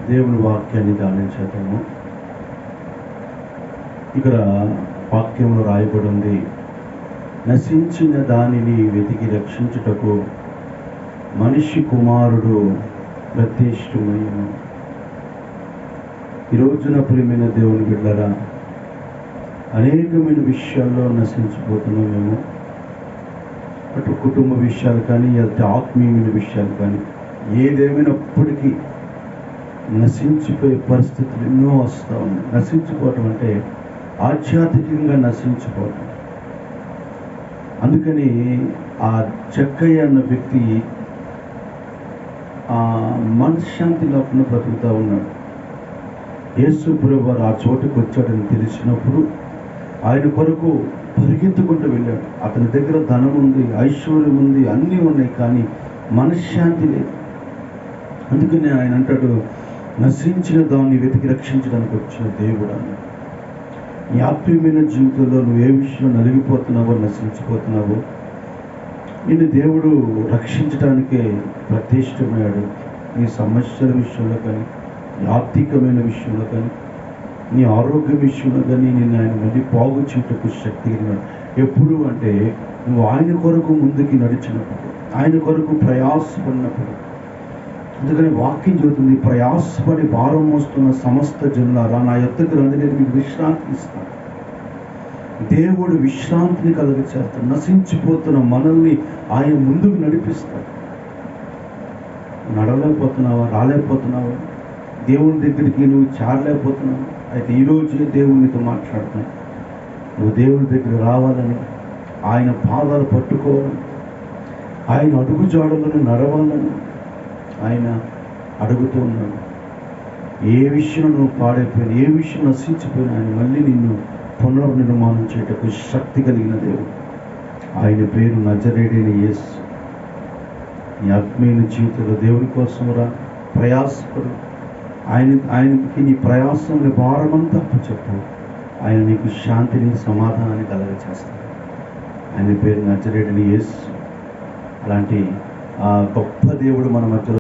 దేవుని వాక్యాన్ని ధ్యానించేద్దాము. ఇక్కడ వాక్యంలో రాయబడి ఉంది, నశించిన దానిని వెతికి రక్షించుటకు మనిషి కుమారుడు ప్రతిష్ఠుడయ్యను. ఈ రోజున ప్రియమైన దేవుని బిడ్డలారా, అనేకమైన విషయాల్లో నశించిపోతున్నాం మేము. అటు కుటుంబ విషయాలు కానీ, అటు ఆత్మీయమైన విషయాలు కానీ, ఏదేమైనప్పటికీ నశించిపోయే పరిస్థితులు ఎన్నో వస్తూ ఉన్నాయి. నశించిపోవటం అంటే ఆధ్యాత్మికంగా నశించిపోవటం. అందుకని ఆ జక్కయ్య అన్న వ్యక్తి మనశ్శాంతి లేకుండా బ్రతుకుతూ ఉన్నాడు. యేసు ప్రభువు ఆ చోటుకు వచ్చాడని తెలిసినప్పుడు ఆయన కొరకు పరిగెత్తుకుంటూ వెళ్ళాడు. అతని దగ్గర ధనం ఉంది, ఐశ్వర్యం ఉంది, అన్నీ ఉన్నాయి, కానీ మనశ్శాంతి లేదు. అందుకని ఆయన అంటాడు, నశించిన దాన్ని వెతికి రక్షించడానికి వచ్చిన దేవుడు అన్నాడు. నీ ఆత్మీయమైన జీవితంలో నువ్వు ఏ విషయంలో నలిగిపోతున్నావో, నశించిపోతున్నావో, నిన్ను దేవుడు రక్షించడానికే ప్రతిష్ఠమయ్యాడు. నీ సమస్యల విషయంలో కానీ, నీ ఆర్థికమైన విషయంలో కానీ, నీ ఆరోగ్య విషయంలో కానీ నిన్ను ఆయన మళ్ళీ బాగు చేయటకు శక్తి కలిగినాడు. ఎప్పుడు అంటే నువ్వు ఆయన కొరకు ముందుకి నడిచినప్పుడు, ఆయన కొరకు ప్రయాసపడినప్పుడు. అందుకని వాక్యం చెబుతుంది, ప్రయాసపడి భారం మోస్తున్న సమస్త జనులారా నా యొద్దకు రండి, నేను మీకు విశ్రాంతి ఇస్తాను. దేవుడు విశ్రాంతిని కలుగచేస్తాడు. నశించిపోతున్న మనల్ని ఆయన ముందుకు నడిపిస్తాడు. నడవలేకపోతున్నావా, రాలేకపోతున్నావా, దేవుని దగ్గరికి నువ్వు చేరలేకపోతున్నావు, అయితే ఈరోజే దేవునితో మాట్లాడుతున్నావు. నువ్వు దేవుని దగ్గర రావాలని, ఆయన పాదాలు పట్టుకోవాలని, ఆయన అడుగు జాడలను నడవాలని ఆయన అడుగుతూ ఉన్నాడు. ఏ విషయం నువ్వు పాడైపోయినా, ఏ విషయం నశించిపోయినా ఆయన మళ్ళీ నిన్ను పునర్నిర్మాణం చేయటకు శక్తి కలిగిన దేవుడు. ఆయన పేరు నజరేయుడైన యేసు. నీ ఆత్మీయ జీవితంలో దేవుని కోసం రా, ప్రయాసపడు. ఆయనకి నీ ప్రయాసంలో భారమంతా చెప్పు. ఆయన నీకు శాంతిని, సమాధానాన్ని కలగచేస్తాడు. ఆయన పేరు నజరేయుడైన యేసు. అలాంటి ఆ గొప్ప దేవుడు మన మధ్యలో